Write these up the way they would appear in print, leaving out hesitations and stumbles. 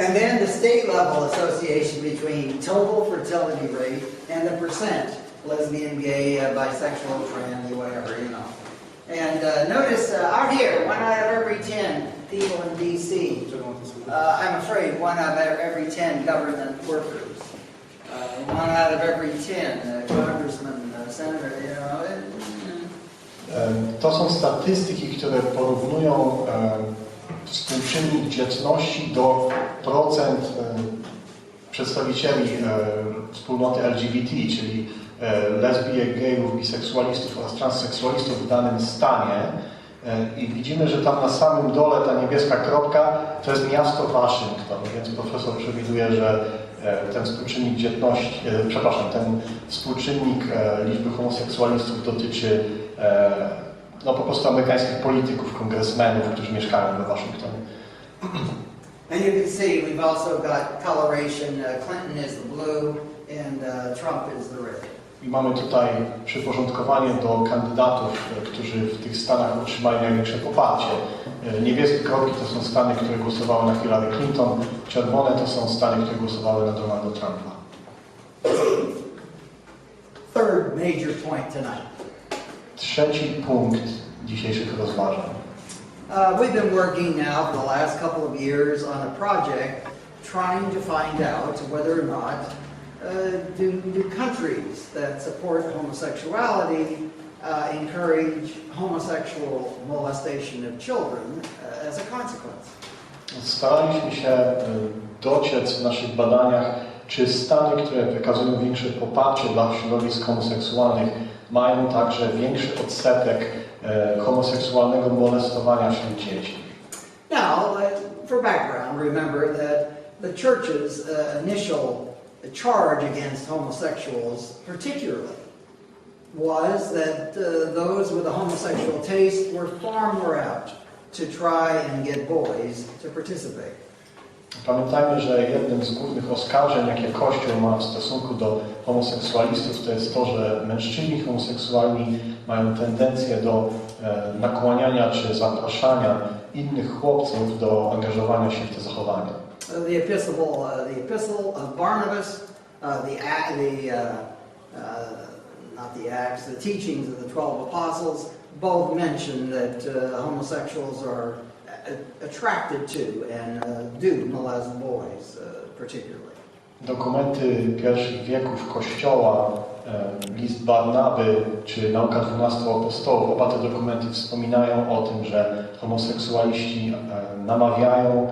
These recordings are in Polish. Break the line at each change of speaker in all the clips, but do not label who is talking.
And then the state level association between total fertility rate and the percent lesbian, gay, bisexual, trans, whatever, you know. And notice out here, 1 out of every 10 people in D.C. I'm afraid 1 out of every 10 government workers. 1 out of every 10 congressmen, senator, you know.
To są statystyki, które porównują współczynnik dzietności do procent przedstawicieli wspólnoty LGBT, czyli lesbijek, gejów, biseksualistów oraz transseksualistów w danym stanie. I widzimy, że tam na samym dole ta niebieska kropka to jest miasto Waszyngton, więc profesor przewiduje, że ten współczynnik dzietności, ten współczynnik liczby homoseksualistów dotyczy no po prostu amerykańskich polityków, kongresmenów, którzy mieszkają we Waszyngtonie.
And you can see we've also got coloration. Clinton is the blue and Trump is the red.
I mamy tutaj przyporządkowanie do kandydatów, którzy w tych stanach otrzymali największe poparcie. Niebieskie kropki to są stany, które głosowały na Hillary Clinton, czerwone to są stany, które głosowały na Donalda Trumpa.
Third major point tonight.
Trzeci punkt dzisiejszych rozważań.
We've been working now for the last couple of years on a project trying to find out whether or not do countries that support homosexuality encourage homosexual molestation of children as a consequence.
Staraliśmy się dociec w naszych badaniach, czy stany, które wykazują większe poparcie dla środowisk homoseksualnych, mają także większy odsetek homoseksualnego molestowania wśród dzieci.
Now, for background, remember that the church's initial charge against homosexuals particularly was that those with a homosexual taste were far more apt to try and get boys to participate.
Pamiętajmy, że jednym z głównych oskarżeń, jakie Kościół ma w stosunku do homoseksualistów, to jest to, że mężczyźni homoseksualni mają tendencję do nakłaniania czy zapraszania innych chłopców do angażowania się w te zachowania.
The epistle of Barnabas, not the Acts, the teachings of the 12 apostles, both mention that homosexuals are attracted to and do molest boys particularly.
Dokumenty pierwszych wieków Kościoła, list Barnaby czy nauka 12 apostołów, oba te dokumenty wspominają o tym, że homoseksualiści namawiają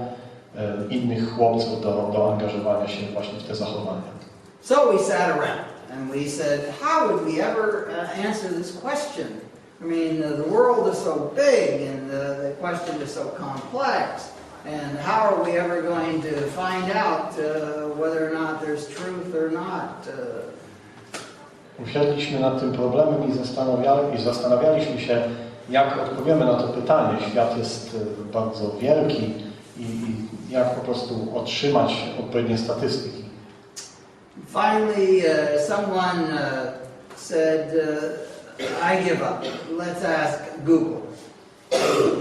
innych chłopców do angażowania się właśnie w te zachowania.
So we sat around and we said, how would we ever answer this question? I mean, the world is so big and the question is so complex, and how are we ever going to find out whether or not there's truth or not?
Usiedliśmy nad tym problemem i zastanawialiśmy się, jak odpowiemy na to pytanie. Świat jest bardzo wielki i jak po prostu otrzymać odpowiednie statystyki.
Finally, someone said, I give up. Let's ask Google.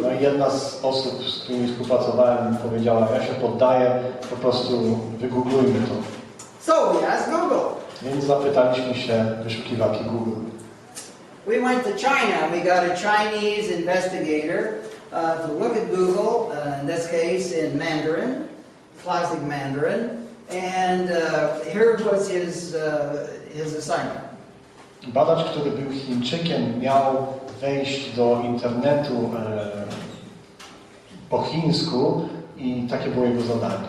No i jedna z osób, z którymi współpracowałem, powiedziała, ja się poddaję, po prostu wygooglujmy to.
So we asked Google.
Więc zapytaliśmy się wyszukiwarki Google.
We went to China. We got a Chinese investigator to look at Google, in this case in Mandarin, classic Mandarin, and here was his assignment.
Badacz, który był Chińczykiem, miał wejść do internetu po chińsku i takie było jego zadanie.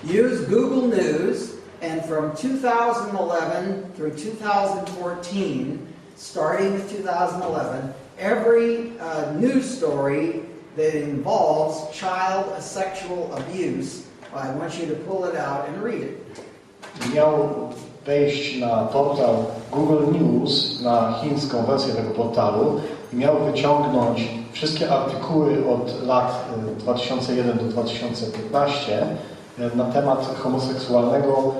Use Google News, and from 2011 through 2014, starting with 2011, every news story that involves child sexual abuse, I want you to pull it out and read it.
Miał wejść na portal Google News, na chińską wersję tego portalu i miał wyciągnąć wszystkie artykuły od lat 2001 do 2015 na temat homoseksualnego,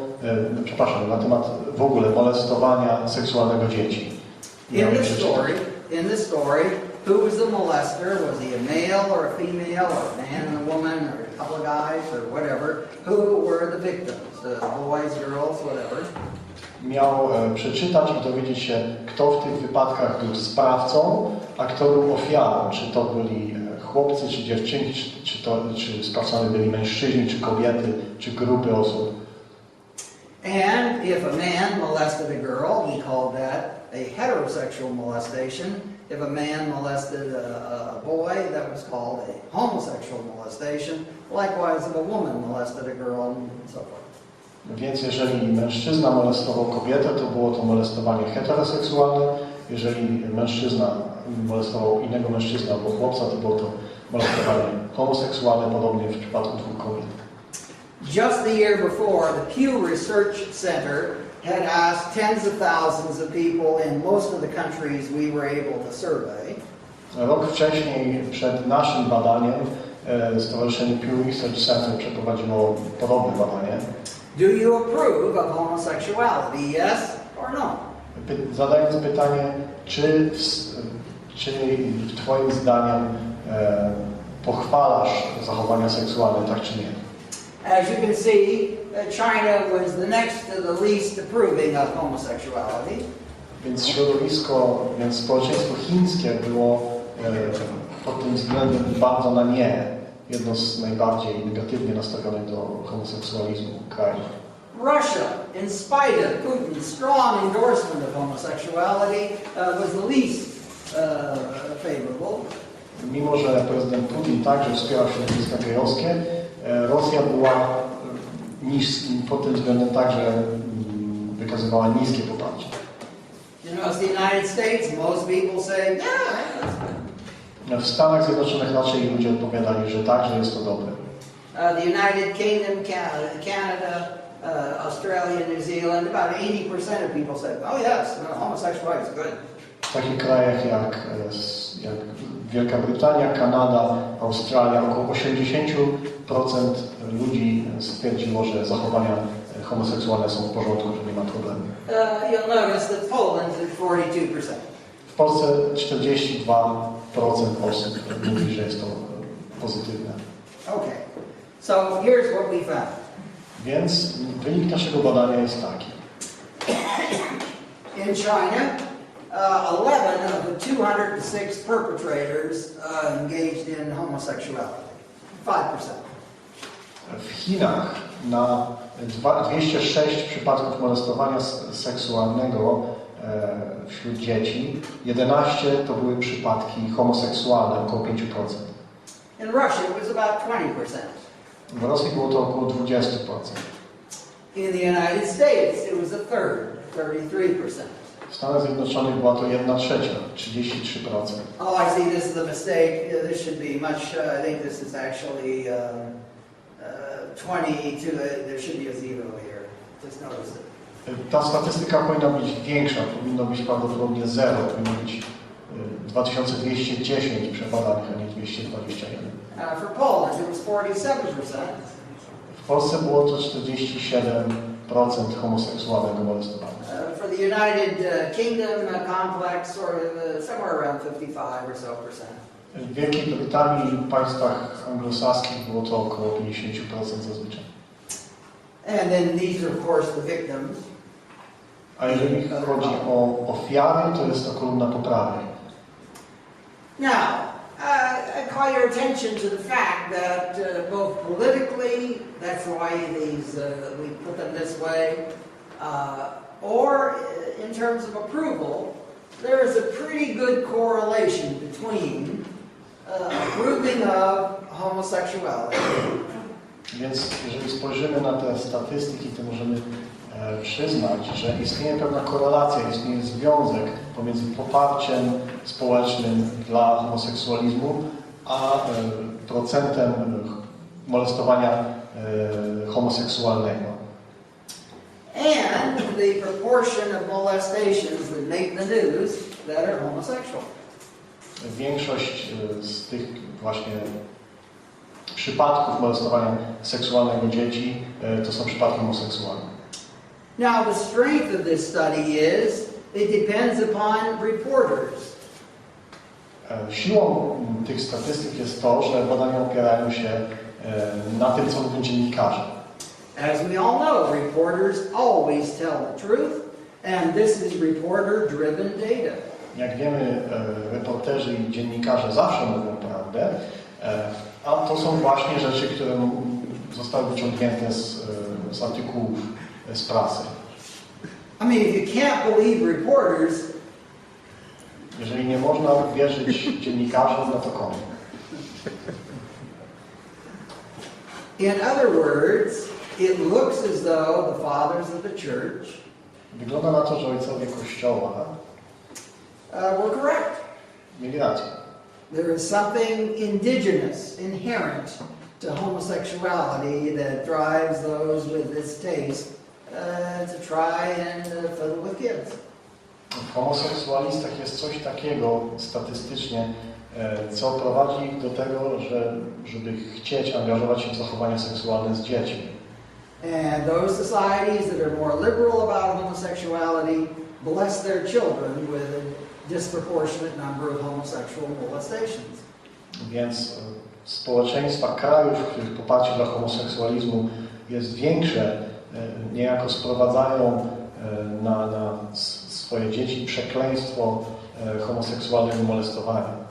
na temat w ogóle molestowania seksualnego dzieci.
In this story, who was the molester? Was he a male or a female or a man and a woman? Or a couple of guys or whatever, who were the victims, boys, girls, whatever.
Miał przeczytać i dowiedzieć się, kto w tych wypadkach był sprawcą, a kto był ofiarą. Czy to byli chłopcy, czy dziewczynki, czy sprawcami byli mężczyźni, czy kobiety, czy grupy osób.
And if a man molested a girl, he called that a heterosexual molestation. If a man molested a boy, that was called a homosexual molestation. Likewise, if a woman molested a girl, and so forth.
Więc jeżeli mężczyzna molestował kobietę, to było to molestowanie heteroseksualne. Jeżeli mężczyzna molestował innego mężczyznę albo chłopca, to było to molestowanie homoseksualne, podobnie w przypadku dwóch kobiet.
Just the year before, the Pew Research Center had asked tens of thousands of people in most of the countries we were able to survey.
Rok wcześniej, przed naszym badaniem, Stowarzyszenie Pew Research Center przeprowadziło podobne badanie.
Do you approve of homosexuality, yes or no?
Zadając pytanie, czy Twoim zdaniem pochwalasz zachowania seksualne, tak czy nie?
As you can see, China was the next to the least approving of homosexuality.
Więc środowisko, więc społeczeństwo chińskie było pod tym względem bardzo na nie. Jedno z najbardziej negatywnie nastawionych do homoseksualizmu krajów.
Russia, in spite of Putin's strong endorsement of homosexuality, was the least favorable.
Mimo że prezydent Putin także wspierał środowiska gejowskie, Rosja była pod tym względem także wykazywała niskie poparcie.
You know, as the United States, most people say, yeah, that's good.
W Stanach Zjednoczonych raczej ludzie odpowiadali, że tak, że jest to dobre.
The United Kingdom, Canada, Australia, New Zealand, about 80% of people said, oh yes, homosexuality is good.
W takich krajach jak Wielka Brytania, Kanada, Australia, około 80% ludzi stwierdziło, że zachowania homoseksualne są w porządku, że nie ma problemu.
You'll notice that Poland is 42%.
W Polsce 42% osób mówi, że jest to pozytywne.
Okay, so here's what we found.
Więc wynik naszego badania jest taki.
In China, 11 of the 206 perpetrators engaged in homosexuality. 5%.
W Chinach na 206 przypadków molestowania seksualnego wśród dzieci, 11 to były przypadki homoseksualne, około 5%.
In Russia, it was about 20%.
W Rosji było to około 20%.
In the United States, it was a third, 33%.
W Stanach Zjednoczonych była to 1/3, 33%.
Oh, I see this is a mistake. This should be much, I think this is actually 22, there should be a zero here. Just notice it.
Ta statystyka powinna być większa, powinno być prawdopodobnie 0, powinno być 2210 przebadanych, a nie 221.
For Poland, it was 47%.
W Polsce było to 47% homoseksualnego molestowania.
For the United Kingdom complex, sort of somewhere around 55 or so percent.
W Wielkiej Brytanii i państwach anglosaskich było to około 50% zazwyczaj.
And then these are, of course, the victims.
A jeżeli chodzi o ofiary, to jest to kolumna po prawej.
Now, I call your attention to the fact that both politically, that's why we put them this way, or in terms of approval, there is a pretty good correlation between approving of homosexuality.
Więc jeżeli spojrzymy na te statystyki, to możemy przyznać, że istnieje pewna korelacja, istnieje związek pomiędzy poparciem społecznym dla homoseksualizmu, a procentem molestowania homoseksualnego.
And the proportion of molestations that make the news that are homosexual.
Większość z tych właśnie przypadków molestowania seksualnego dzieci to są przypadki homoseksualne.
Now the strength of this study is it depends upon reporters.
Siłą tych statystyk jest to, że badania opierają się na tym, co mówią dziennikarze.
As we all know, reporters always tell the truth, and this is reporter-driven data.
Jak wiemy, reporterzy i dziennikarze zawsze mówią prawdę, a to są właśnie rzeczy, które zostały wyciągnięte z artykułów z prasy.
I mean, if you can't believe reporters,
jeżeli nie można wierzyć dziennikarzom, no to komu?
In other words, it looks as though the fathers of the church
Wygląda na to, że ojcowie Kościoła
were correct.
mieli rację.
There is something indigenous, inherent to homosexuality that drives those with this taste to try and fiddle with kids.
W homoseksualistach jest coś takiego statystycznie, co prowadzi ich do tego, żeby chcieć angażować się w zachowania seksualne z dziećmi.
And those societies that are more liberal about homosexuality bless their children with a disproportionate number of homosexual molestations.
Więc społeczeństwa krajów, w których poparcie dla homoseksualizmu jest większe, niejako sprowadzają na swoje dzieci przekleństwo homoseksualnego molestowania.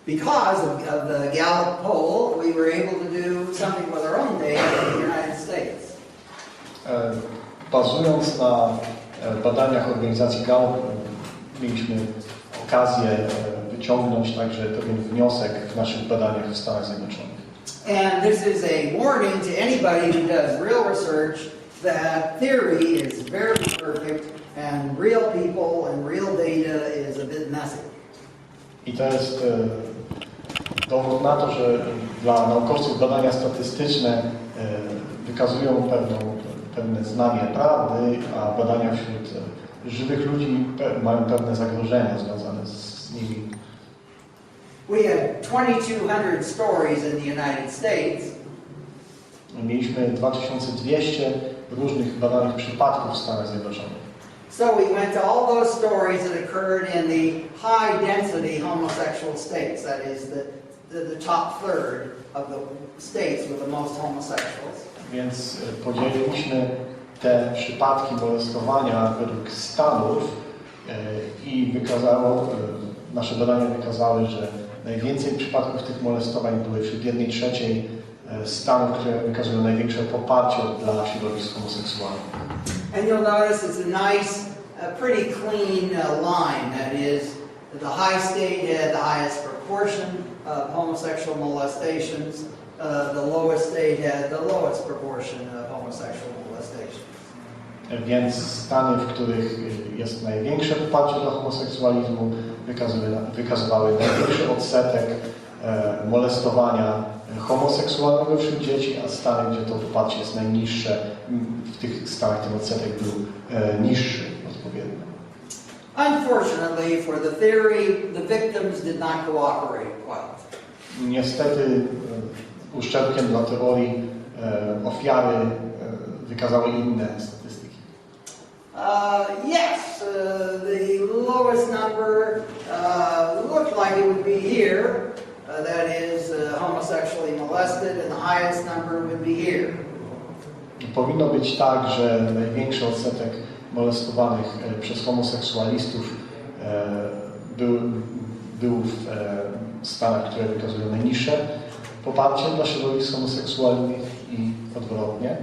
Because of the Gallup poll, we were able to do something with our own data in the United States.
Bazując na badaniach organizacji Gallup, mieliśmy okazję wyciągnąć także pewien wniosek w naszych badaniach w Stanach Zjednoczonych.
And this is a warning to anybody who does real research that theory is very perfect and real people and real data is a bit messy.
I to jest dowód na to, że dla naukowców badania statystyczne wykazują pewne znanie prawdy, a badania wśród żywych ludzi mają pewne zagrożenia związane z nimi.
We had 2,200 stories in the United States.
Mieliśmy 2200 różnych badanych przypadków w Stanach Zjednoczonych.
So we went to all those stories that occurred in the high density homosexual states, that is the top third of the states with the most homosexuals.
Więc podzieliliśmy te przypadki molestowania według stanów i nasze badania wykazały, że najwięcej przypadków tych molestowań były wśród 1/3 stanów, które wykazują największe poparcie dla środowisk homoseksualnych.
And you'll notice it's a nice, pretty clean line. That is, the high state had the highest proportion of homosexual molestations. The lowest state had the lowest proportion of homosexual molestations.
Więc stany, w których jest największe poparcie dla homoseksualizmu, wykazywały największy odsetek molestowania homoseksualnego wśród dzieci, a stany, gdzie to poparcie jest najniższe, w tych stanach ten odsetek był niższy odpowiednio.
Unfortunately for the theory, the victims did not cooperate quite.
Niestety uszczerbkiem dla teorii ofiary wykazały inne statystyki.
Yes, the lowest number looked like it would be here. That is homosexually molested, and the highest number would be here.
Powinno być tak, że największy odsetek molestowanych przez homoseksualistów był w stanach, które wykazują najniższe poparcie dla środowisk homoseksualnych i odwrotnie.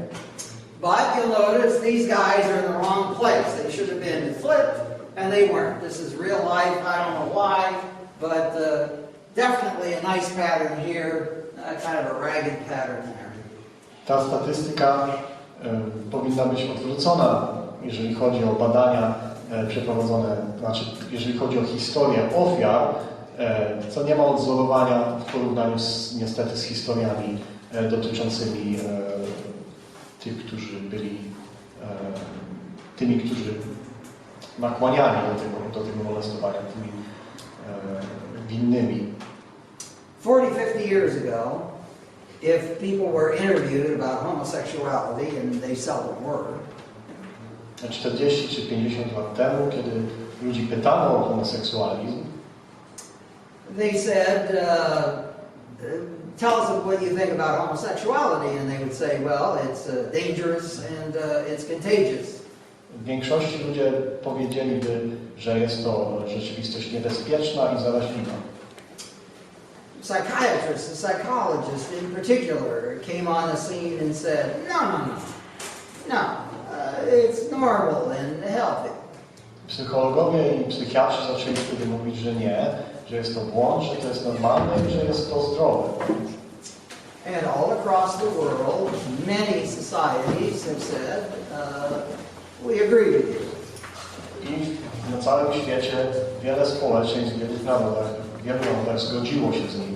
But you'll notice these guys are in the wrong place. They should have been flipped, and they weren't. This is real life. I don't know why, but definitely a nice pattern here, kind of a ragged pattern there.
Ta statystyka powinna być odwrócona, jeżeli chodzi o badania przeprowadzone, znaczy jeżeli chodzi o historię ofiar, co nie ma odzorowania w porównaniu niestety z historiami dotyczącymi tych, którzy byli tymi, którzy nakłaniali do tego molestowania, tymi winnymi.
40-50 years ago, if people were interviewed about homosexuality, and they seldom were,
40 czy 50 lat temu, kiedy ludzi pytano o homoseksualizm,
they said tell us what you think about homosexuality, and they would say, well, it's dangerous and it's contagious.
W większości ludzie powiedzieliby, że jest to rzeczywistość niebezpieczna i zaraźliwa.
Psychiatrists and psychologists in particular came on the scene and said, no, it's normal and healthy.
Psychologowie i psychiatrzy zaczęli wtedy mówić, że nie, że jest to błąd, że to jest normalne i że jest to zdrowe.
And all across the world, many societies have said, we agree with you.
I na całym świecie wiele społeczeństw, w wielu narodach zgodziło się z nimi.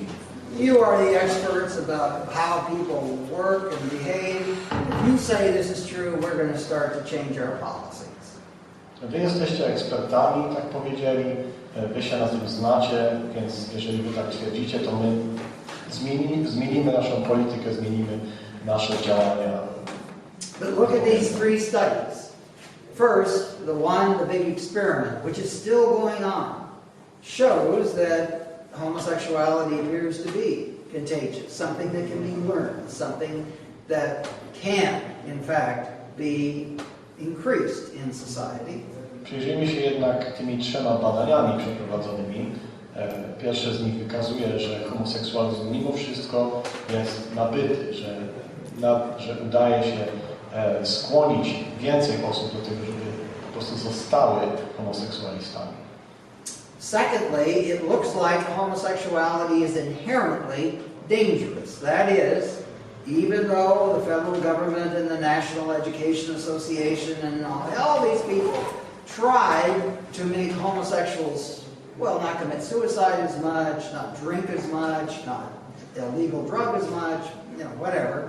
You are the experts about how people work and behave. If you say this is true, we're going to start to change our policies.
Wy jesteście ekspertami, tak powiedzieli, wy się na tym znacie, więc jeżeli wy tak twierdzicie, to my zmienimy naszą politykę, zmienimy nasze działania.
But look at these three studies. First, the big experiment, which is still going on, shows that homosexuality appears to be contagious, something that can be learned, something that can, in fact, be increased in society.
Przyjrzyjmy się jednak tymi trzema badaniami przeprowadzonymi. Pierwsze z nich wykazuje, że homoseksualizm mimo wszystko jest nabyty, że udaje się skłonić więcej osób do tego, żeby po prostu zostały homoseksualistami.
Secondly, it looks like homosexuality is inherently dangerous. That is, even though the federal government and the National Education Association and all these people tried to make homosexuals, well, not commit suicide as much, not drink as much, not illegal drug as much, whatever.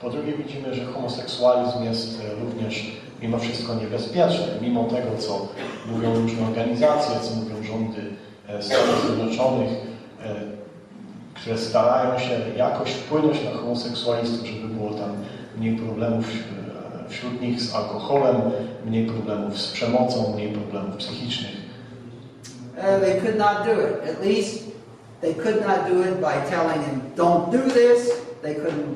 Po drugie widzimy, że homoseksualizm jest również mimo wszystko niebezpieczny, mimo tego, co mówią różne organizacje, co mówią rządy Stanów Zjednoczonych, które starają się jakoś wpłynąć na homoseksualistów, żeby było tam mniej problemów wśród nich z alkoholem, mniej problemów z przemocą, mniej problemów psychicznych.
They could not do it. At least they could not do it by telling him, don't do this. They couldn't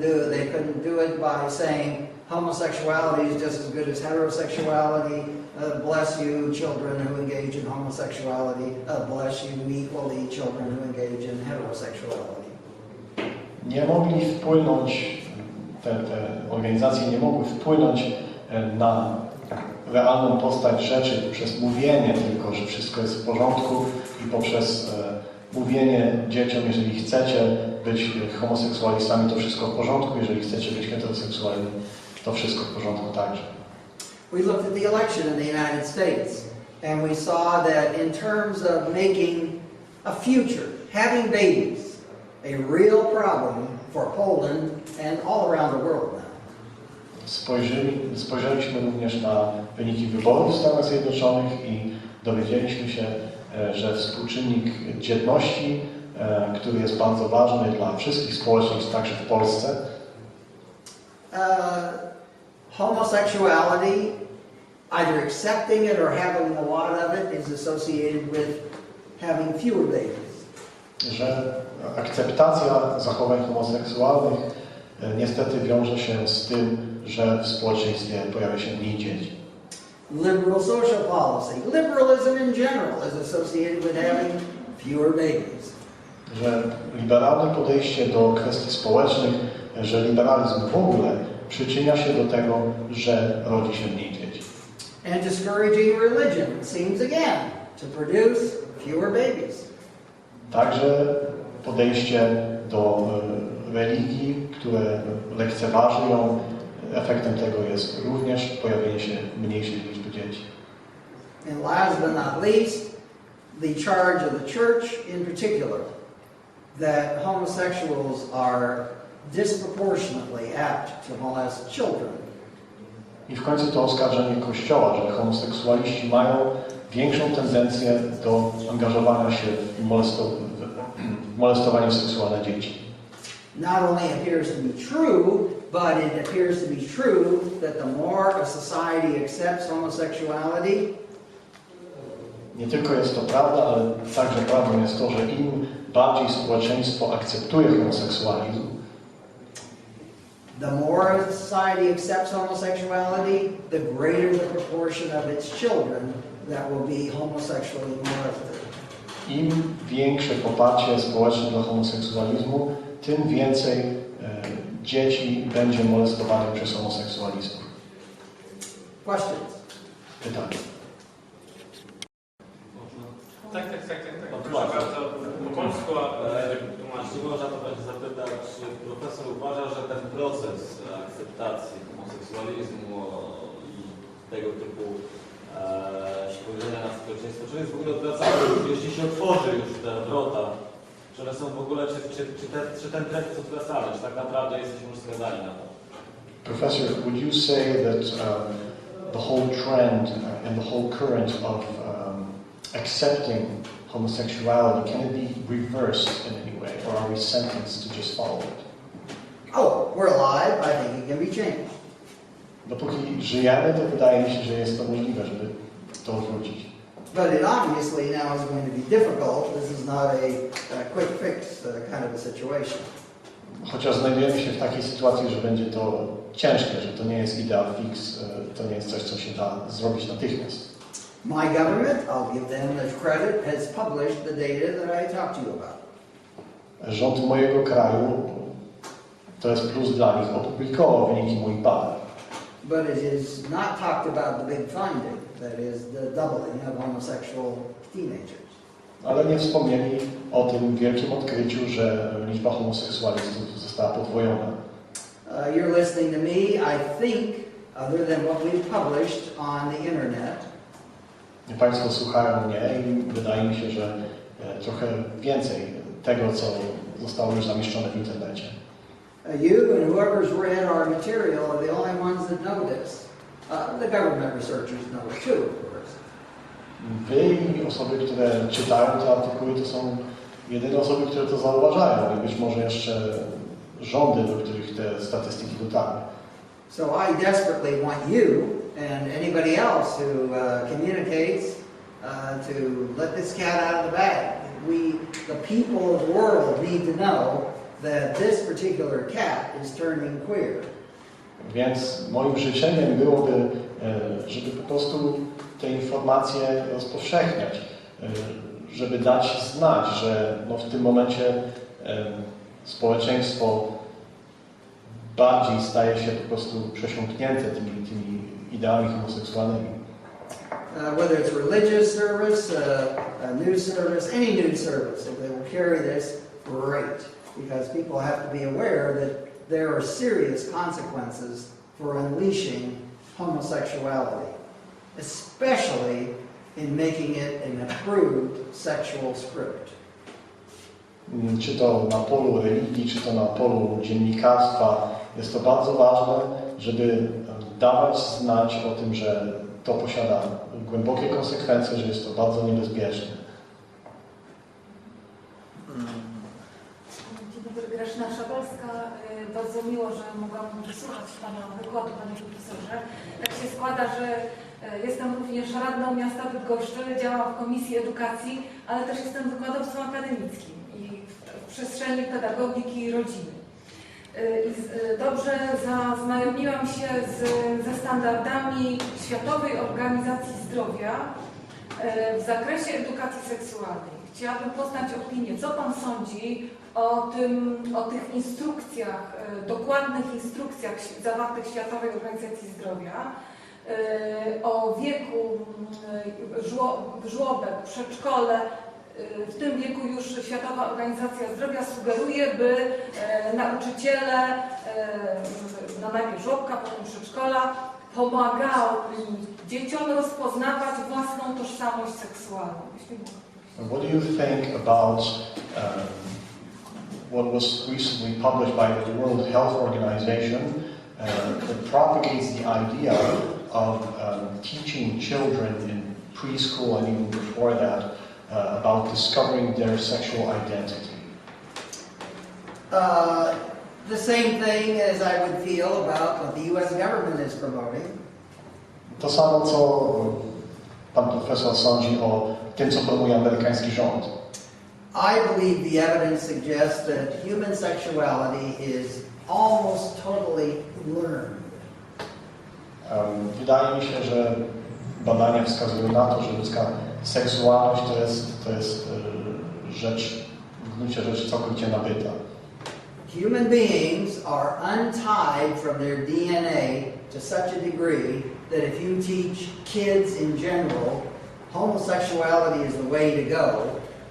do it by saying homosexuality is just as good as heterosexuality. Bless you, children who engage in homosexuality. Bless you equally, children who engage in heterosexuality.
Nie mogli wpłynąć, te organizacje nie mogły wpłynąć na realną postać rzeczy poprzez mówienie tylko, że wszystko jest w porządku i poprzez mówienie dzieciom, jeżeli chcecie być homoseksualistami, to wszystko w porządku, jeżeli chcecie być heteroseksualni, to wszystko w porządku także.
We looked at the election in the United States and we saw that in terms of making a future, having babies, a real problem for Poland and all around the world now. Spojrzeliśmy
również na wyniki wyborów w Stanach Zjednoczonych i dowiedzieliśmy się, że współczynnik dzietności, który jest bardzo ważny dla wszystkich społeczeństw, także w Polsce.
Homosexuality, either accepting it or having a lot of it, is associated with having fewer babies.
Że akceptacja zachowań homoseksualnych niestety wiąże się z tym, że w społeczeństwie pojawia się mniej dzieci.
Liberal social policy, liberalism in general, is associated with having fewer babies.
Że liberalne podejście do kwestii społecznych, że liberalizm w ogóle przyczynia się do tego, że rodzi się mniej dzieci.
And discouraging religion seems again to produce fewer babies.
Także podejście do religii, które lekceważy ją, efektem tego jest również pojawienie się mniejszej liczby dzieci.
And last but not least, the charge of the church in particular, that homosexuals are disproportionately apt to molest children.
I w końcu to oskarżenie Kościoła, że homoseksualiści mają większą tendencję do angażowania się w molestowanie seksualne dzieci.
Not only appears to be true, but it appears to be true that the more a society accepts homosexuality,
nie tylko jest to prawda, ale także prawdą jest to, że im bardziej społeczeństwo akceptuje homoseksualizm,
the more a society accepts homosexuality, the greater the proportion of its children that will be homosexually molested.
im większe poparcie społeczne dla homoseksualizmu, tym więcej dzieci będzie molestowanych przez homoseksualistów.
Questions?
Pytania.
Tak. Proszę bardzo, po polsku,
Jeśli można to będzie zapytać, czy profesor uważa, że ten proces akceptacji homoseksualizmu i tego typu spojrzenia na społeczeństwo, czy jest w ogóle odwracany, jeśli się otworzy już te wrota, czy one są w ogóle, czy ten trend jest odwracany, czy tak naprawdę jesteśmy już skazani na to?
Professor, would you say that the whole trend and the whole current of accepting homosexuality, can it be reversed in any way, or are we sentenced to just follow it?
Oh, we're alive. I think it can be changed.
Dopóki żyjemy, to wydaje mi się, że jest to możliwe, żeby to odwrócić.
But it obviously now is going to be difficult. This is not a quick fix kind of a situation.
Chociaż znajdujemy się w takiej sytuacji, że będzie to ciężkie, że to nie jest ideal fix, to nie jest coś, co się da zrobić natychmiast.
My government, I'll give them the credit, has published the data that I talked to you about.
Rząd mojego kraju, to jest plus dla nich, opublikował wyniki moich badań.
But it is not talked about the big finding, that is the doubling of homosexual teenagers.
Ale nie wspomnieli o tym wielkim odkryciu, że liczba homoseksualistów została podwojona.
You're listening to me, I think, other than what we've published on the internet.
Państwo słuchają mnie i wydaje mi się, że trochę więcej tego, co zostało już zamieszczone w internecie.
You and whoever's read our material are the only ones that know this. The government researchers know it too, of course.
Wy i osoby, które czytają te artykuły, to są jedyne osoby, które to zauważają i być może jeszcze rządy, do których te statystyki dotarły.
So I desperately want you and anybody else who communicates to let this cat out of the bag. The people of the world need to know that this particular cat is turning queer.
Więc moim życzeniem byłoby, żeby po prostu te informacje rozpowszechniać, żeby dać znać, że no w tym momencie społeczeństwo bardziej staje się po prostu przesiąknięte tymi ideami homoseksualnymi.
Whether it's religious service, news service, any news service, if they will carry this, great. Because people have to be aware that there are serious consequences for unleashing homosexuality, especially in making it an approved sexual script.
Czy to na polu religii, czy to na polu dziennikarstwa, jest to bardzo ważne, żeby dawać znać o tym, że to posiada głębokie konsekwencje, że jest to bardzo niebezpieczne.
Grażyna Szabelska, bardzo miło, że mogłam wysłuchać Pana wykładu, Panie Profesorze. Tak się składa, że jestem również radną miasta Bydgoszczy, działam w Komisji Edukacji, ale też jestem wykładowcą akademickim i w przestrzeni pedagogiki i rodziny. Dobrze zaznajomiłam się ze standardami Światowej Organizacji Zdrowia w zakresie edukacji seksualnej. Chciałabym poznać opinię, co Pan sądzi o tych instrukcjach, dokładnych instrukcjach zawartych w Światowej Organizacji Zdrowia, o wieku żłobek, przedszkole. W tym wieku już Światowa Organizacja Zdrowia sugeruje, by nauczyciele, najpierw żłobka, potem przedszkola, pomagały dzieciom rozpoznawać własną tożsamość seksualną.
What do you think about what was recently published by the World Health Organization that propagates the idea of teaching children in preschool and even before that about discovering their sexual identity?
The same thing as I would feel about what the U.S. government is promoting.
To samo, co pan profesor sądzi o tym, co promuje amerykański rząd?
I believe the evidence suggests that human sexuality is almost totally learned.
Wydaje mi się, że badania wskazują na to, że ludzka seksualność to jest rzecz, w gruncie rzeczy całkowicie nabyta.
Human beings are untied from their DNA to such a degree that if you teach kids in general homosexuality is the way to go,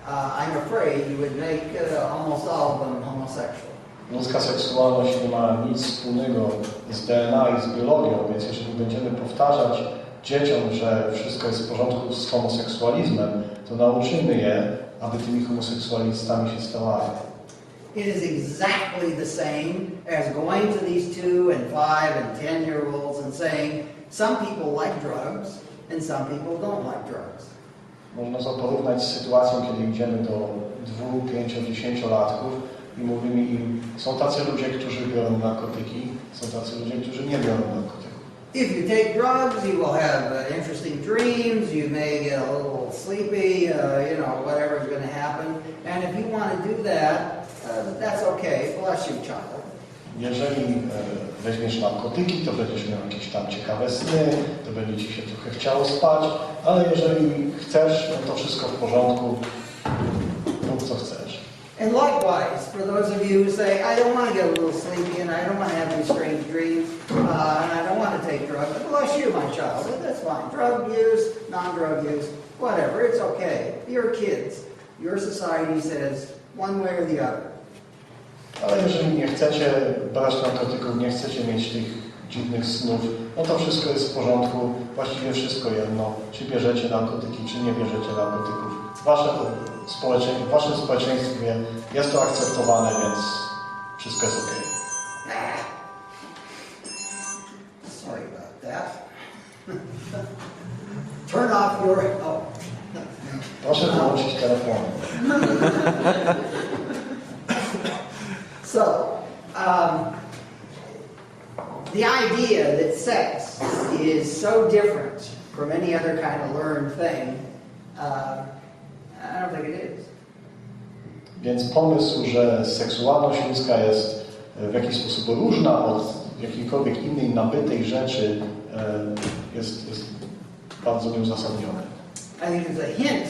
I'm afraid you would make almost all of them homosexual.
Ludzka seksualność nie ma nic wspólnego z DNA i z biologią, więc jeżeli będziemy powtarzać dzieciom, że wszystko jest w porządku z homoseksualizmem, to nauczymy je, aby tymi homoseksualistami się stawali.
It is exactly the same as going to these 2 and 5 and 10-year-olds and saying some people like drugs and some people don't like drugs.
Można to porównać z sytuacją, kiedy idziemy do 2, 5, 10-latków i mówimy im, są tacy ludzie, którzy biorą narkotyki, są tacy ludzie, którzy nie biorą narkotyków.
If you take drugs, you will have interesting dreams, you may get a little sleepy, whatever is going to happen. And if you want to do that, that's okay, bless you, child.
Jeżeli weźmiesz narkotyki, to będziesz miał jakieś tam ciekawe sny, to będzie ci się trochę chciało spać, ale jeżeli chcesz, no to wszystko w porządku, rób co chcesz.
And likewise, for those of you who say, I don't want to get a little sleepy and I don't want to have any strange dreams and I don't want to take drugs, bless you, my child, that's fine. Drug use, non-drug use, whatever, it's okay. You're kids. Your society says one way or the other.
Ale jeżeli nie chcecie brać narkotyków, nie chcecie mieć tych dziwnych snów, no to wszystko jest w porządku, właściwie wszystko jedno, czy bierzecie narkotyki, czy nie bierzecie narkotyków. W waszym społeczeństwie jest to akceptowane, więc wszystko jest okej.
Sorry about that. Turn off your... Oh.
Proszę wyłączyć telefon.
So, the idea that sex is so different from any other kind of learned thing, I don't think it is.
Więc pomysł, że seksualność ludzka jest w jakiś sposób różna od jakiejkolwiek innej nabytej rzeczy, jest bardzo nieuzasadniony.
I think there's a hint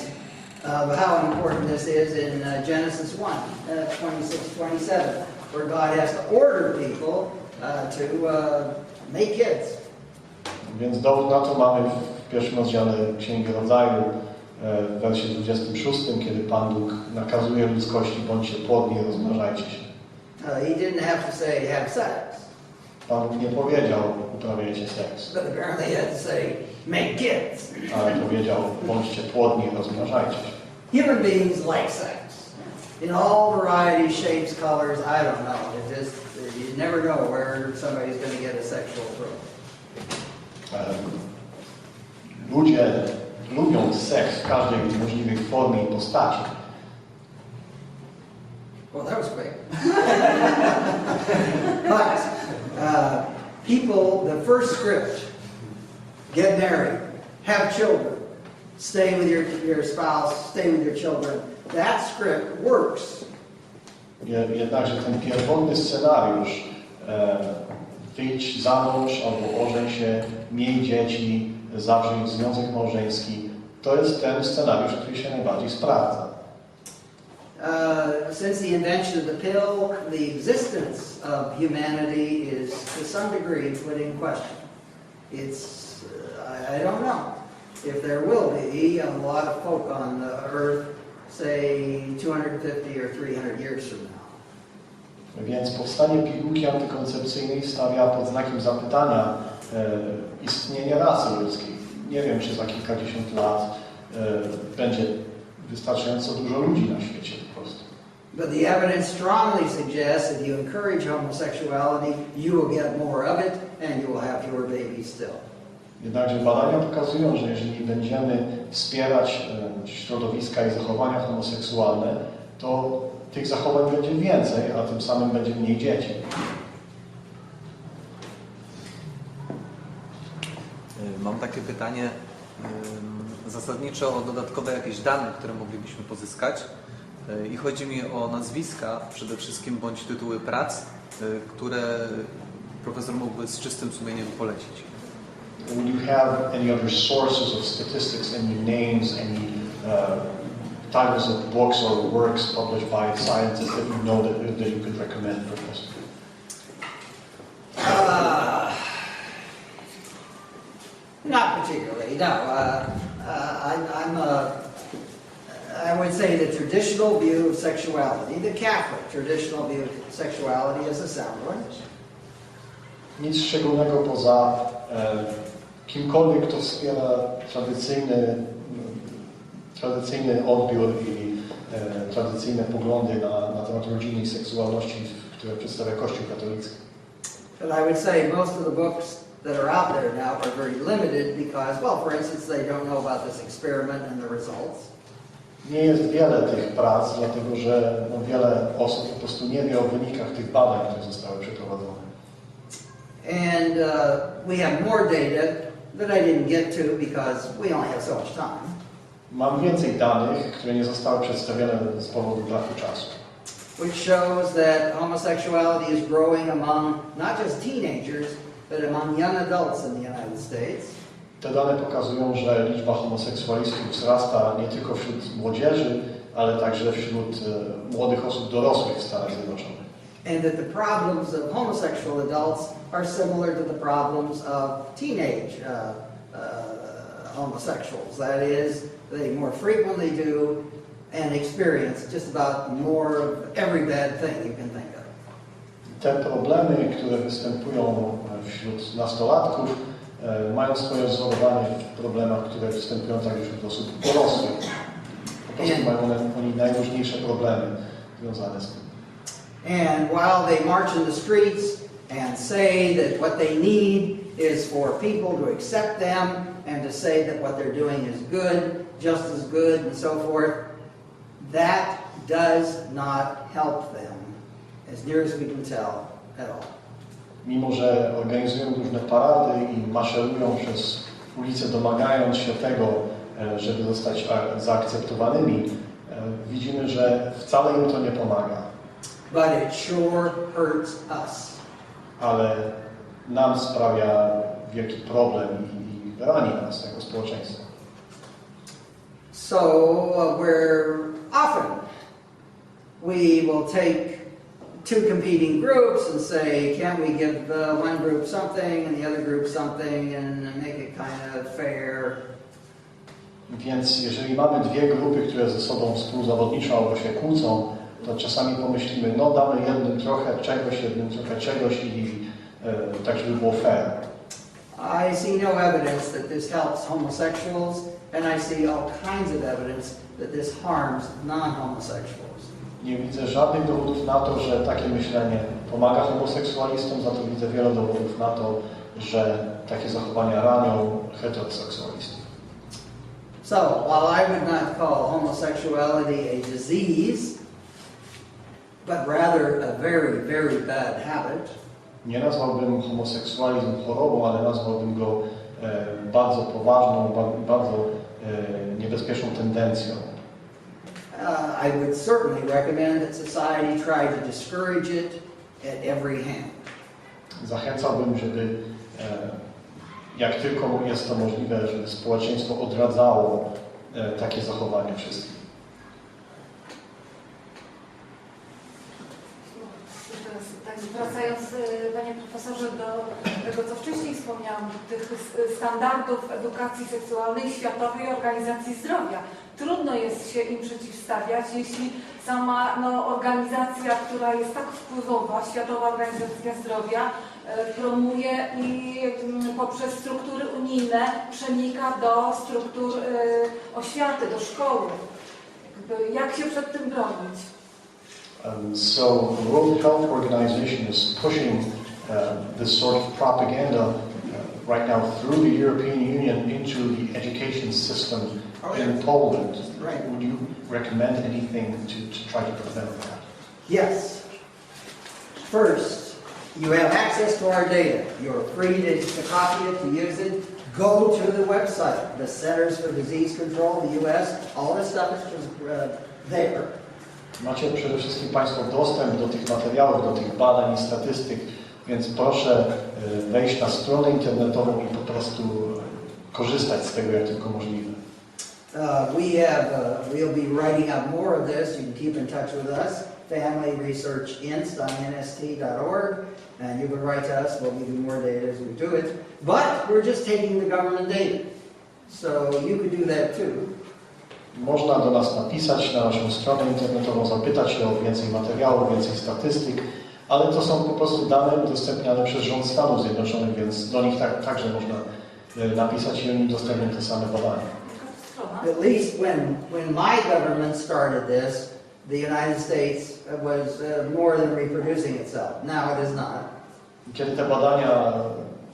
of how important this is in Genesis 1, 26-27, where God has to order people to make kids.
Więc dowód na to mamy w pierwszym rozdziale Księgi Rodzaju, w wersie 26, kiedy Pan Bóg nakazuje ludzkości, bądźcie płodni i rozmnażajcie się.
He didn't have to say have sex.
Pan Bóg nie powiedział, uprawiajcie seks,
But apparently he had to say make kids.
ale powiedział, bądźcie płodni i rozmnażajcie się.
Human beings like sex. In all varieties, shapes, colors, I don't know. It just, you never know where somebody's going to get a sexual thrill.
Ludzie lubią seks w każdej możliwej formie i postaci.
Well, that was quick. But people, the first script, get married, have children, stay with your spouse, stay with your children, that script works.
Jednakże ten pierwotny scenariusz, wyjdź za mąż albo ożeń się, miej dzieci, zawrzyj związek małżeński, to jest ten scenariusz, który się najbardziej sprawdza.
Since the invention of the pill, the existence of humanity is to some degree put in question. It's, I don't know if there will be a lot of folk on the earth, say 250 or 300 years from now.
Więc powstanie pigułki antykoncepcyjnej stawia pod znakiem zapytania istnienie rasy ludzkiej. Nie wiem, czy za kilkadziesiąt lat będzie wystarczająco dużo ludzi na świecie po prostu.
But the evidence strongly suggests that you encourage homosexuality, you will get more of it and you will have fewer babies still.
Jednakże badania pokazują, że jeżeli będziemy wspierać środowiska i zachowania homoseksualne, to tych zachowań będzie więcej, a tym samym będzie mniej dzieci.
Mam takie pytanie, zasadniczo o dodatkowe jakieś dane, które moglibyśmy pozyskać. I chodzi mi o nazwiska przede wszystkim bądź tytuły prac, które profesor mógłby z czystym sumieniem polecić.
Would you have any other sources of statistics, any names, any titles of books or works published by scientists that you know that you could recommend, Professor?
Not particularly, no. I would say the traditional view of sexuality, the Catholic traditional view of sexuality is a sound one.
Nic szczególnego poza kimkolwiek, kto wspiera tradycyjny odbiór i tradycyjne poglądy na temat rodziny i seksualności, które przedstawia Kościół katolicki.
But I would say most of the books that are out there now are very limited because, well, for instance, they don't know about this experiment and the results.
Nie jest wiele tych prac, dlatego że wiele osób po prostu nie wie o wynikach tych badań, które zostały przeprowadzone.
And we have more data that I didn't get to because we only have so much time.
Mam więcej danych, które nie zostały przedstawione z powodu braku czasu.
Which shows that homosexuality is growing among not just teenagers, but among young adults in the United States.
Te dane pokazują, że liczba homoseksualistów wzrasta nie tylko wśród młodzieży, ale także wśród młodych osób dorosłych w Stanach Zjednoczonych.
And that the problems of homosexual adults are similar to the problems of teenage homosexuals. That is, they more frequently do and experience just about more of every bad thing you can think of.
Te problemy, które występują wśród nastolatków, mają swoje wzorowanie w problemach, które występują także wśród osób dorosłych. Po prostu mają oni najróżniejsze problemy związane z tym.
And while they march in the streets and say that what they need is for people to accept them and to say that what they're doing is good, just as good, and so forth, that does not help them, as near as we can tell, at all.
Mimo że organizują różne parady i maszerują przez ulice, domagając się tego, żeby zostać zaakceptowanymi, widzimy, że wcale im to nie pomaga.
But it sure hurts us.
Ale nam sprawia wielki problem i rani nas jako społeczeństwo.
So we're often we will take two competing groups and say, can't we give one group something and the other group something and make it kind of fair?
Więc jeżeli mamy dwie grupy, które ze sobą współzawodniczą albo się kłócą, to czasami pomyślimy, no damy jednym trochę czegoś, jednym trochę czegoś i tak, żeby było fair.
I see no evidence that this helps homosexuals, and I see all kinds of evidence that this harms non-homosexuals.
Nie widzę żadnych dowodów na to, że takie myślenie pomaga homoseksualistom, za to widzę wiele dowodów na to, że takie zachowania ranią heteroseksualistów.
So, while I would not call homosexuality a disease, but rather a very, very bad habit,
nie nazwałbym homoseksualizm chorobą, ale nazwałbym go bardzo poważną, bardzo niebezpieczną tendencją.
I would certainly recommend that society try to discourage it at every hand.
Zachęcałbym, żeby jak tylko jest to możliwe, żeby społeczeństwo odradzało takie zachowania wszystkich.
Tak, wracając, panie profesorze, do tego, co wcześniej wspomniałam, tych standardów edukacji seksualnej Światowej Organizacji Zdrowia. Trudno jest się im przeciwstawiać, jeśli sama organizacja, która jest tak wpływowa, Światowa Organizacja Zdrowia, promuje i poprzez struktury unijne przenika do struktur oświaty, do szkoły. Jak się przed tym bronić?
So the World Health Organization is pushing this sort of propaganda right now through the European Union into the education system in Poland.
Right.
Would you recommend anything to try to prevent that?
Yes. First, you have access to our data. You're free to copy it, to use it. Go to the website, the Centers for Disease Control, the U.S., all this stuff is just there.
Macie przede wszystkim Państwo dostęp do tych materiałów, do tych badań i statystyk, więc proszę wejść na stronę internetową i po prostu korzystać z tego, jak tylko możliwe.
We'll be writing up more of this. You can keep in touch with us. Family Research Inst on nst.org, and you can write to us. We'll give you more data as we do it. But we're just taking the government data, so you could do that too.
Można do nas napisać na naszą stronę internetową, zapytać się o więcej materiałów, więcej statystyk, ale to są po prostu dane udostępniane przez rząd Stanów Zjednoczonych, więc do nich także można napisać i oni udostępnią te same badania.
At least when my government started this, the United States was more than reproducing itself. Now it is not.
Kiedy te badania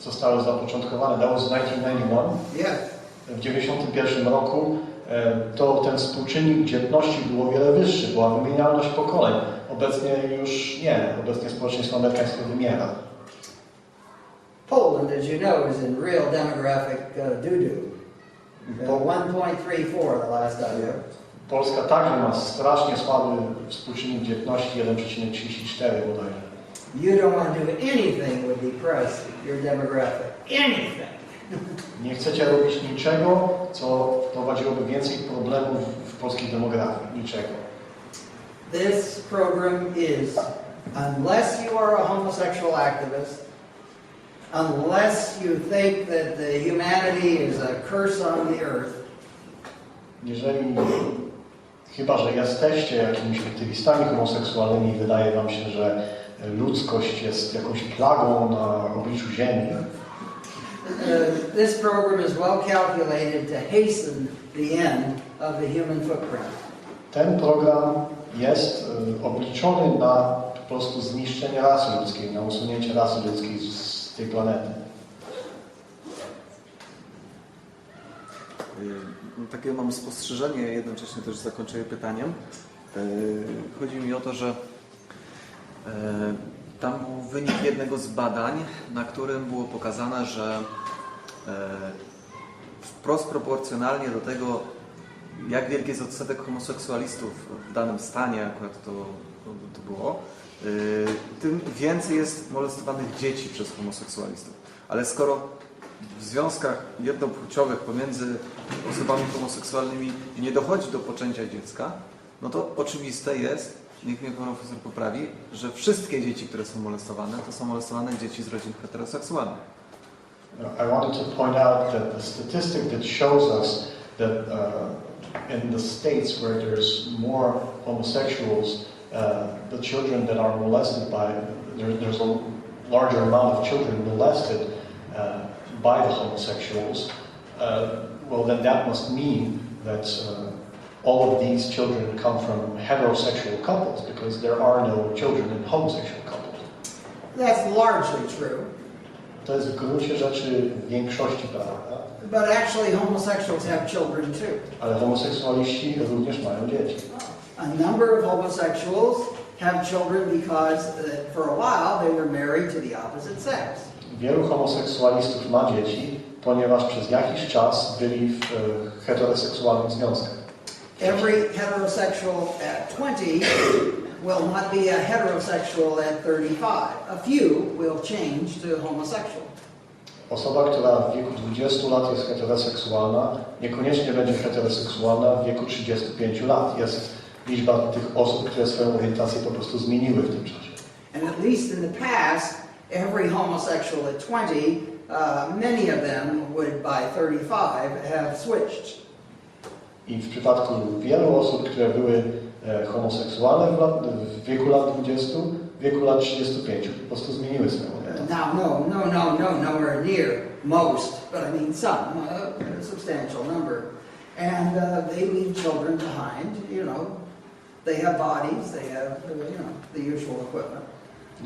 zostały zapoczątkowane, that was 1991,
Yes.
w 1991 roku, to ten współczynnik dzietności był o wiele wyższy, była wymienialność pokoleń. Obecnie już nie, obecnie społeczeństwo amerykańskie wymiera.
Poland, as you know, is in real demographic doo-doo. 1.34 the last I heard.
Polska także ma strasznie słaby współczynnik dzietności, 1,34 bodajże.
You don't want to do anything would depress your demographic. Anything.
Nie chcecie robić niczego, co wprowadziłoby więcej problemów w polskiej demografii. Niczego.
This program is, unless you are a homosexual activist, unless you think that the humanity is a curse on the earth,
Chyba że jesteście jakimiś aktywistami homoseksualnymi i wydaje wam się, że ludzkość jest jakąś plagą na obliczu Ziemi.
This program is well calculated to hasten the end of the human footprint.
Ten program jest obliczony na po prostu zniszczenie rasy ludzkiej, na usunięcie rasy ludzkiej z tej planety.
Takie mam spostrzeżenie, jednocześnie też zakończę pytaniem. Chodzi mi o to, że tam był wynik jednego z badań, na którym było pokazane, że wprost proporcjonalnie do tego, jak wielki jest odsetek homoseksualistów w danym stanie, akurat to było, tym więcej jest molestowanych dzieci przez homoseksualistów. Ale skoro w związkach jednopłciowych pomiędzy osobami homoseksualnymi nie dochodzi do poczęcia dziecka, no to oczywiste jest, niech mnie profesor poprawi, że wszystkie dzieci, które są molestowane, to są molestowane dzieci z rodzin heteroseksualnych.
I wanted to point out that the statistic that shows us that in the states where there's more homosexuals, the children that are molested there's a larger amount of children molested by the homosexuals, well then that must mean that all of these children come from heterosexual couples, because there are no children in homosexual couples.
That's largely true.
To jest w gruncie rzeczy w większości prawda.
But actually homosexuals have children too.
Ale homoseksualiści również mają dzieci.
A number of homosexuals have children because for a while they were married to the opposite sex.
Wielu homoseksualistów ma dzieci, ponieważ przez jakiś czas byli w heteroseksualnych związkach.
Every heterosexual at 20 will not be a heterosexual at 35. A few will change to homosexual.
Osoba, która w wieku 20 lat jest heteroseksualna, niekoniecznie będzie heteroseksualna w wieku 35 lat. Jest liczba tych osób, które swoją orientację po prostu zmieniły w tym czasie.
And at least in the past, every homosexual at 20, many of them would by 35 have switched. I
w przypadku wielu osób, które były homoseksualne w wieku lat 20, w wieku lat 35 po prostu zmieniły swoją orientację.
Nowhere near most, but I mean some, a substantial number. And they leave children behind, you know. They have bodies, they have, you know, the usual equipment.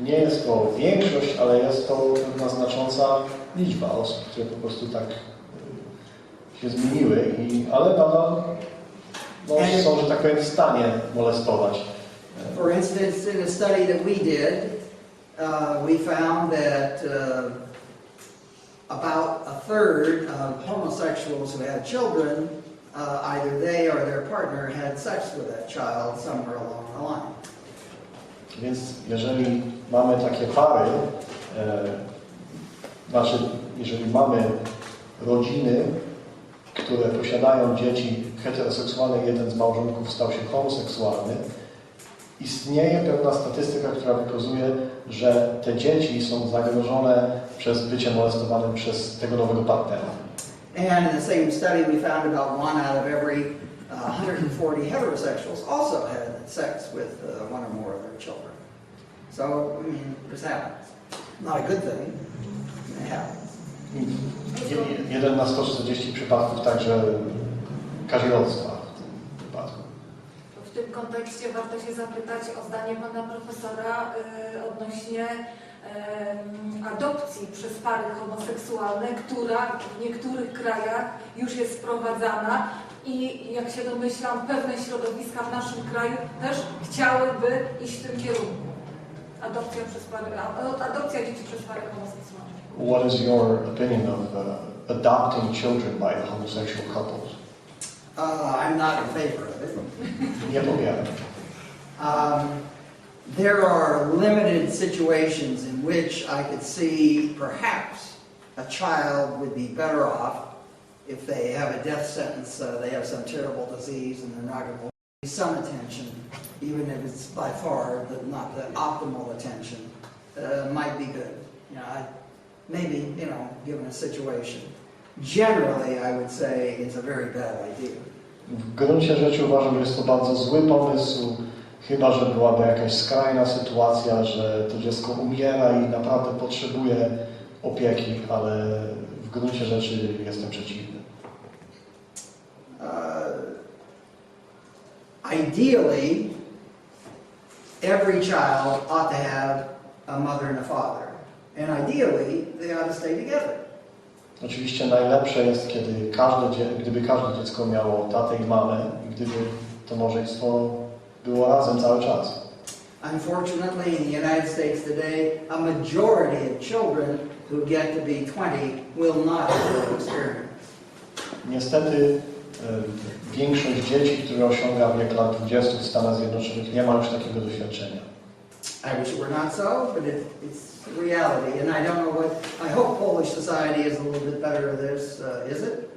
Nie jest to większość, ale jest to pewna znacząca liczba osób, które po prostu tak się zmieniły, ale nadal są, że tak powiem, w stanie molestować.
For instance, in a study that we did, we found that about a third of homosexuals who had children, either they or their partner had sex with that child somewhere along the line.
Więc jeżeli mamy takie pary, znaczy jeżeli mamy rodziny, które posiadają dzieci heteroseksualne, jeden z małżonków stał się homoseksualny, istnieje pewna statystyka, która wykazuje, że te dzieci są zagrożone przez bycie molestowanym przez tego nowego partnera.
And in the same study we found about 1 out of every 140 heterosexuals also had sex with one or more of their children. So, I mean, this happens. Not a good thing. It happens.
1 na 140 przypadków także kazirodztwa w tym wypadku.
W tym kontekście warto się zapytać o zdanie pana profesora odnośnie adopcji przez pary homoseksualne, która w niektórych krajach już jest wprowadzana i jak się domyślam, pewne środowiska w naszym kraju też chciałyby iść w tym kierunku. Adopcja dzieci przez pary homoseksualne.
What is your opinion of adopting children by homosexual couples?
I'm not in favor of it.
Nie popieram.
There are limited situations in which I could see perhaps a child would be better off if they have a death sentence, they have some terrible disease, and they're not going to need some attention, even if it's by far not the optimal attention, might be good. You know, maybe, you know, given a situation. Generally, I would say it's a very bad idea.
W gruncie rzeczy uważam, że jest to bardzo zły pomysł, chyba że byłaby jakaś skrajna sytuacja, że to dziecko umiera i naprawdę potrzebuje opieki, ale w gruncie rzeczy jestem przeciwny.
Ideally, every child ought to have a mother and a father. And ideally, they ought to stay together.
Oczywiście najlepsze jest, gdyby każde dziecko miało tatę i mamę i gdyby to małżeństwo było razem cały czas.
Unfortunately, in the United States today, a majority of children who get to be 20 will not have that experience.
Niestety większość dzieci, które osiąga wiek lat 20 w Stanach Zjednoczonych, nie ma już takiego doświadczenia.
I wish it were not so, but it's reality. And I don't know I hope Polish society is a little bit better at this. Is it?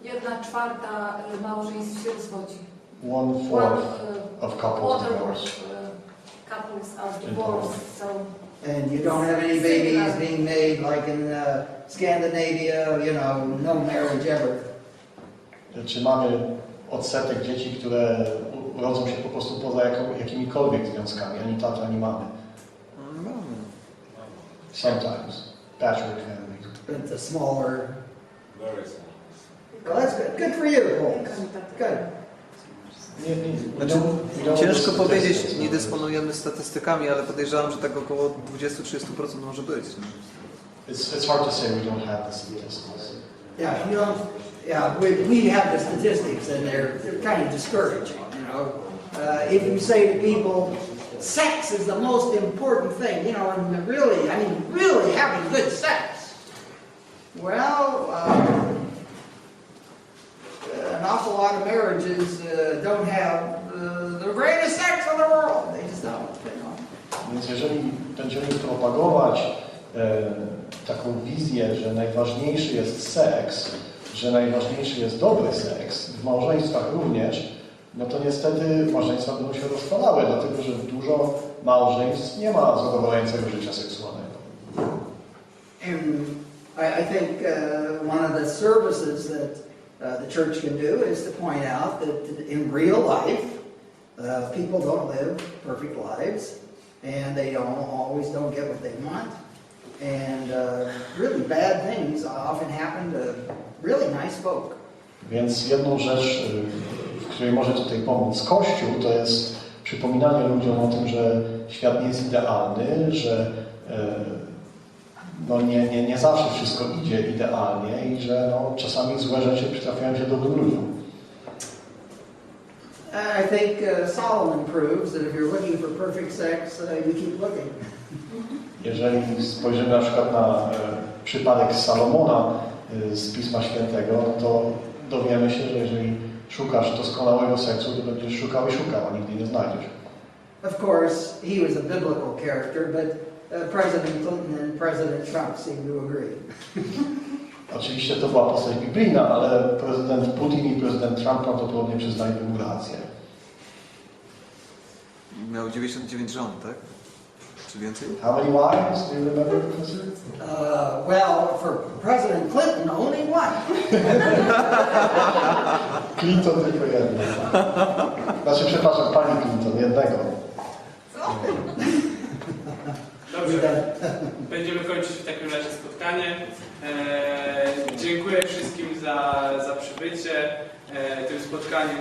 1/4 małżeństw się rozwodzi.
1/4 of couples divorce.
Couples are divorced, so...
And you don't have any babies being made like in Scandinavia, you know, no marriage ever.
Czy mamy odsetek dzieci, które urodzą się po prostu poza jakimikolwiek związkami, ani tata, ani mamy? Sometimes. Patchwork families.
But the smaller...
Very small.
Well, that's good. Good for you, Poles. Good.
Znaczy, ciężko powiedzieć, nie dysponujemy statystykami, ale podejrzewam, że tak około 20-30% może być.
It's hard to say, we don't have the statistics.
Yeah, you don't... Yeah, we have the statistics, and they're kind of discouraging, you know. If you say to people, sex is the most important thing, you know, and really having good sex. Well, an awful lot of marriages don't have the greatest sex in the world. They just don't, you know.
Więc jeżeli będziemy propagować taką wizję, że najważniejszy jest seks, że najważniejszy jest dobry seks, w małżeństwach również, no to niestety małżeństwa będą się rozpadały, dlatego że dużo małżeństw nie ma zadowalającego życia seksualnego.
And I think one of the services that the church can do is to point out that in real life, people don't live perfect lives, and they don't get what they want, and really bad things often happen to really nice folk.
Więc jedną rzecz, w której może tutaj pomóc Kościół, to jest przypominanie ludziom o tym, że świat nie jest idealny, że no nie zawsze wszystko idzie idealnie i że no, czasami złe rzeczy przytrafiają się dobrym ludziom.
I think Solomon proves that if you're looking for perfect sex, you keep looking.
Jeżeli spojrzymy na przykład na przypadek Salomona z Pisma Świętego, no to dowiemy się, że jeżeli szukasz doskonałego seksu, to będziesz szukał i szukał, a nigdy nie znajdziesz.
Of course, he was a biblical character, but President Clinton and President Trump seem to agree.
Oczywiście to była postać biblijna, ale prezydent Putin i prezydent Trump prawdopodobnie przyznaliby mu rację.
Miał 99 żon, tak? Czy więcej?
How many wives do you remember, professor?
Well, for President Clinton, only one.
Clinton tylko jedno. Znaczy, przepraszam, pani Clinton, jednego.
Dobrze, będziemy kończyć w takim razie spotkanie. Dziękuję wszystkim za przybycie. Tym spotkaniem